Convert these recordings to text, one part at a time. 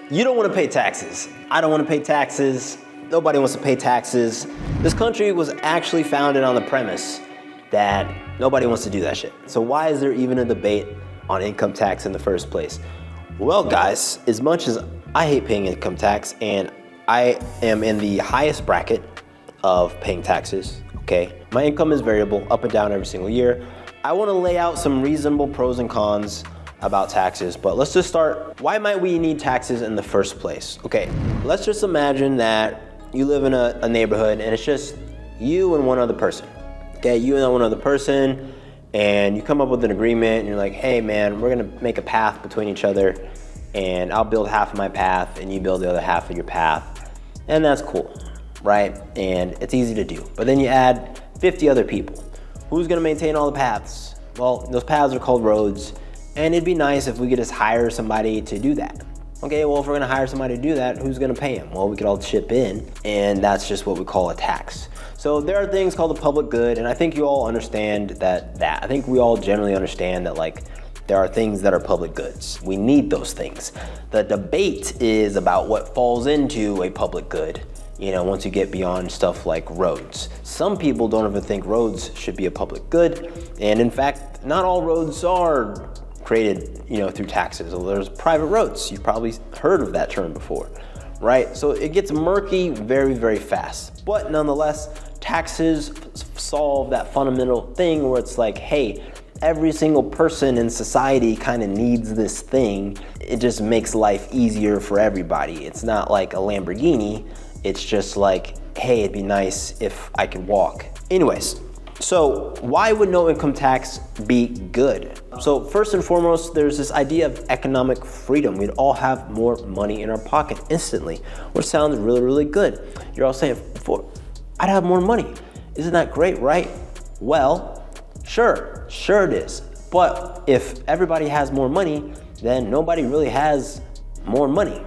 You don't want to pay taxes. I don't want to pay taxes. Nobody wants to pay taxes. This country was actually founded on the premise that nobody wants to do that shit. So why is there even a debate on income tax in the first place? Well, guys, as much as I hate paying income tax, and I am in the highest bracket of paying taxes, okay? My income is variable, up and down every single year. I want to lay out some reasonable pros and cons about taxes, but let's just start. Why might we need taxes in the first place? Okay, let's just imagine that you live in a neighborhood and it's just you and one other person. Okay, you and one other person, and you come up with an agreement and you're like, hey man, we're gonna make a path between each other, and I'll build half of my path and you build the other half of your path. And that's cool, right? And it's easy to do. But then you add 50 other people. Who's gonna maintain all the paths? Well, those paths are called roads. And it'd be nice if we could just hire somebody to do that. Okay, well, if we're gonna hire somebody to do that, who's gonna pay them? Well, we could all chip in, and that's just what we call a tax. So there are things called the public good, and I think you all understand that. I think we all generally understand that, like, there are things that are public goods. We need those things. The debate is about what falls into a public good, you know, once you get beyond stuff like roads. Some people don't even think roads should be a public good, and in fact, not all roads are created, you know, through taxes. There's private roads. You've probably heard of that term before, right? So it gets murky very, very fast. But nonetheless, taxes solve that fundamental thing where it's like, hey, every single person in society kind of needs this thing. It just makes life easier for everybody. It's not like a Lamborghini. It's just like, hey, it'd be nice if I could walk. Anyways, so why would no income tax be good? So first and foremost, there's this idea of economic freedom. We'd all have more money in our pocket instantly, which sounds really, really good. You're all saying, I'd have more money. Isn't that great, right? Well, sure it is. But if everybody has more money, then nobody really has more money,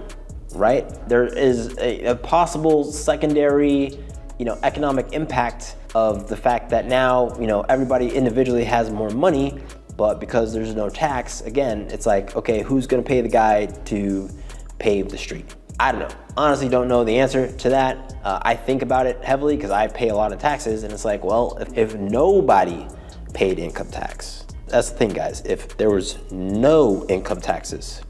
right? There is a possible secondary, you know, economic impact of the fact that now, you know, everybody individually has more money, but because there's no tax, again, it's like, okay, who's gonna pay the guy to pave the street? I don't know. Honestly, don't know the answer to that. I think about it heavily because I pay a lot of taxes, and it's like, well, if nobody paid income tax, that's the thing, guys. If there was no income taxes,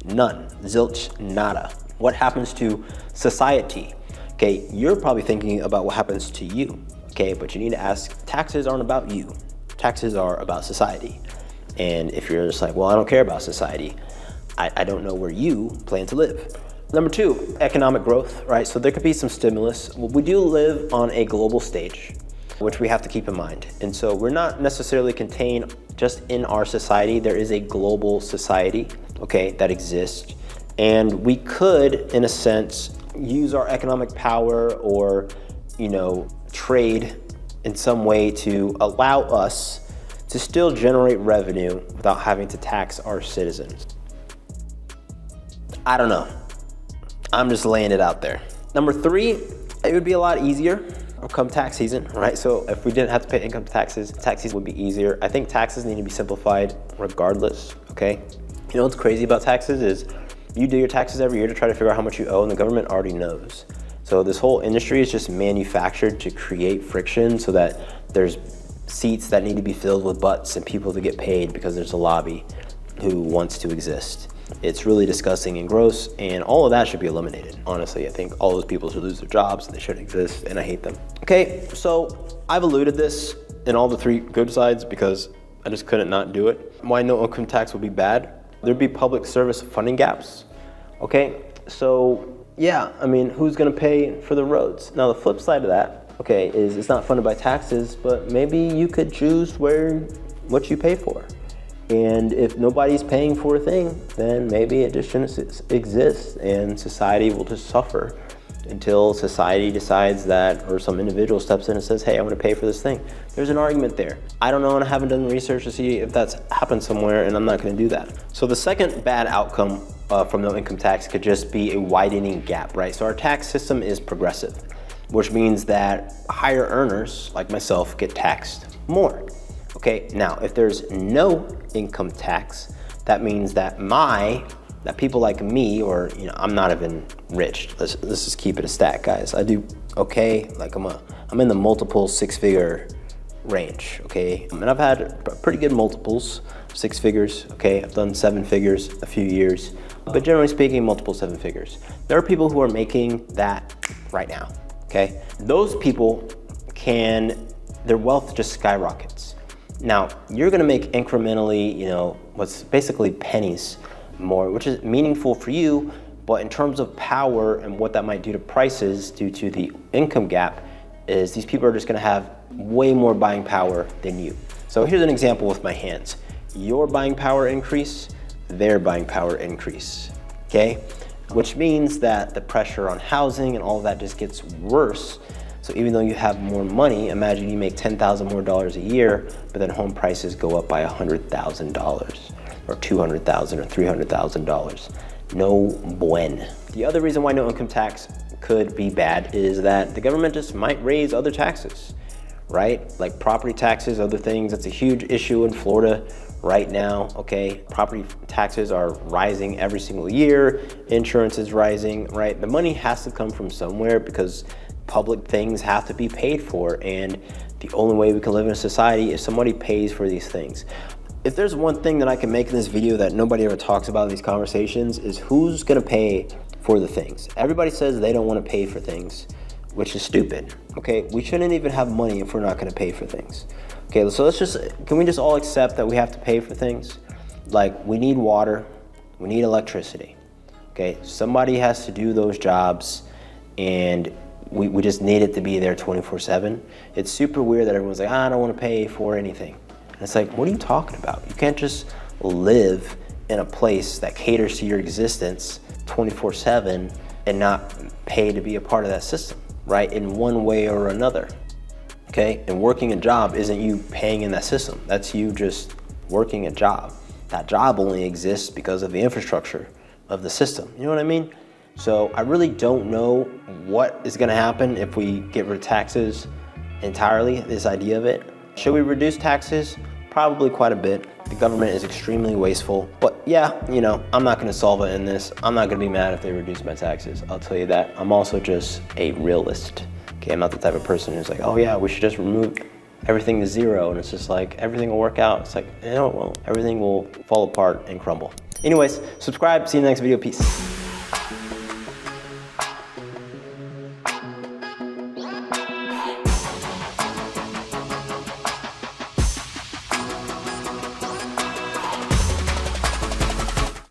none, zilch, nada, what happens to society? Okay, you're probably thinking about what happens to you. Okay, but you need to ask, taxes aren't about you. Taxes are about society. And if you're just like, well, I don't care about society, I don't know where you plan to live. Number two, economic growth, right? So there could be some stimulus. Well, we do live on a global stage, which we have to keep in mind. And so we're not necessarily contained just in our society. There is a global society, okay, that exists. And we could, in a sense, use our economic power or, you know, trade in some way to allow us to still generate revenue without having to tax our citizens. I don't know. I'm just laying it out there. Number three, it would be a lot easier come tax season, right? So if we didn't have to pay income taxes, tax season would be easier. I think taxes need to be simplified regardless, okay? You know what's crazy about taxes is you do your taxes every year to try to figure out how much you owe, and the government already knows. So this whole industry is just manufactured to create friction so that there's seats that need to be filled with butts and people to get paid because there's a lobby who wants to exist. It's really disgusting and gross, and all of that should be eliminated. Honestly, I think all those people should lose their jobs and they shouldn't exist, and I hate them. Okay, so I've alluded this in all the three good sides because I just couldn't not do it. Why no income tax would be bad? There'd be public service funding gaps, okay? So yeah, I mean, who's gonna pay for the roads? Now the flip side of that, okay, is it's not funded by taxes, but maybe you could choose what you pay for. And if nobody's paying for a thing, then maybe it just shouldn't exist and society will just suffer until society decides that, or some individual steps in and says, hey, I want to pay for this thing. There's an argument there. I don't know, and I haven't done research to see if that's happened somewhere, and I'm not going to do that. So the second bad outcome from no income tax could just be a widening gap, right? So our tax system is progressive, which means that higher earners, like myself, get taxed more. Okay, now if there's no income tax, that means that my that people like me, or I'm not even rich. Let's just keep it a stack, guys. I do okay. Like I'm in the multiple 6-figure range, okay? And I've had pretty good multiples, 6 figures, okay? I've done 7 figures a few years, but generally speaking, multiple 7 figures. There are people who are making that right now, okay? Those people their wealth just skyrockets. Now, you're gonna make incrementally, what's basically pennies more, which is meaningful for you, but in terms of power and what that might do to prices due to the income gap, is these people are just gonna have way more buying power than you. So here's an example with my hands. Your buying power increase, their buying power increase, okay? Which means that the pressure on housing and all of that just gets worse. So even though you have more money, imagine you make $10,000 more a year, but then home prices go up by $100,000 or $200,000 or $300,000. No buen. The other reason why no income tax could be bad is that the government just might raise other taxes, right? Like property taxes, other things. That's a huge issue in Florida right now, okay? Property taxes are rising every single year. Insurance is rising, right? The money has to come from somewhere because public things have to be paid for, and the only way we can live in a society is somebody pays for these things. If there's one thing that I can make in this video that nobody ever talks about in these conversations, is who's gonna pay for the things. Everybody says they don't wanna pay for things, which is stupid, okay? We shouldn't even have money if we're not gonna pay for things. Okay, so can we just all accept that we have to pay for things? Like, we need water, we need electricity, okay? Somebody has to do those jobs, and we just need it to be there 24/7. It's super weird that everyone's like, I don't wanna pay for anything. And it's like, what are you talking about? You can't just live in a place that caters to your existence 24/7 and not pay to be a part of that system, right? In one way or another, okay? And working a job isn't you paying in that system. That's you just working a job. That job only exists because of the infrastructure of the system. You know what I mean? So I really don't know what is gonna happen if we get rid of taxes entirely, this idea of it. Should we reduce taxes? Probably quite a bit. The government is extremely wasteful, but yeah, I'm not gonna solve it in this. I'm not gonna be mad if they reduce my taxes, I'll tell you that. I'm also just a realist, okay? I'm not the type of person who's like, oh yeah, we should just remove everything to zero, and it's just like, everything will work out. It's like, no, it won't. Everything will fall apart and crumble. Anyways, subscribe, see you in the next video, peace.